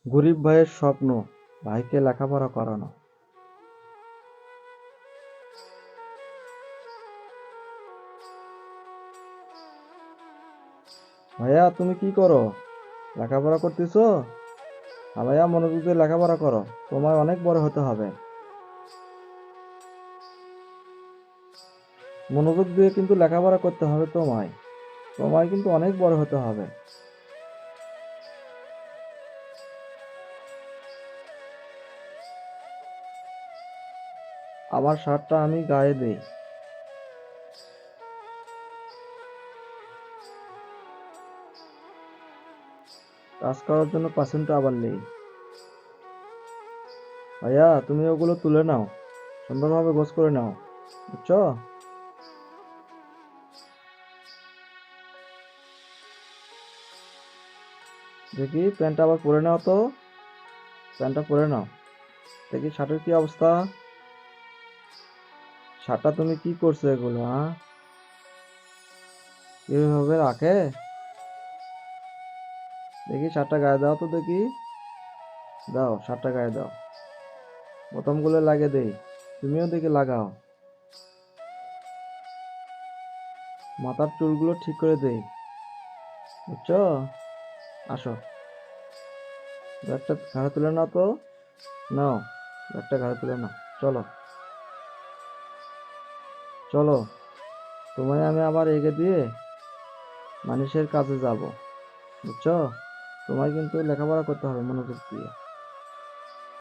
গরিব ভাইয়ের স্বপ্ন ভাইকে লেখাপড়া করানো। ভাইয়া তুমি কি করো? লেখাপড়া করতেছো? হ্যাঁ ভাইয়া, মনোযোগ দিয়ে লেখাপড়া করো, তোমায় অনেক বড় হতে হবে। মনোযোগ দিয়ে কিন্তু লেখাপড়া করতে হবে তোমায়, তোমায় কিন্তু অনেক বড় হতে হবে। আমার শার্টটা আমি গায়ে দেই। কাজ করার জন্য পার্সেন্টটা আবার নেই। ভাইয়া তুমি ওগুলো তুলে নাও, সুন্দরভাবে গোছ করে নাও, বুঝছো? দেখি প্যান্টটা আবার পরে নাও তো, প্যান্টটা পরে নাও। দেখি শার্টের কি অবস্থা। শার্টটা তুমি কি করছো এগুলো, হ্যাঁ? কিভাবে রাখে? দেখি শার্টটা গায়ে দাও তো দেখি। দাও শার্টটা গায়ে দাও, বোতামগুলো লাগিয়ে দেই, তুমিও দেখি লাগাও। মাথার চুলগুলো ঠিক করে দেই, বুঝছো? আসো, ব্যাগটা ঘাড়ে তুলে নাও তো। নাও, ব্যাগটা ঘাড়ে তুলে নাও। চলো চলো, তোমায় আমি আবার এগে দিয়ে মানুষের কাজে যাব, বুঝছো? তোমায় কিন্তু লেখাপড়া করতে হবে মনোযোগ দিয়ে।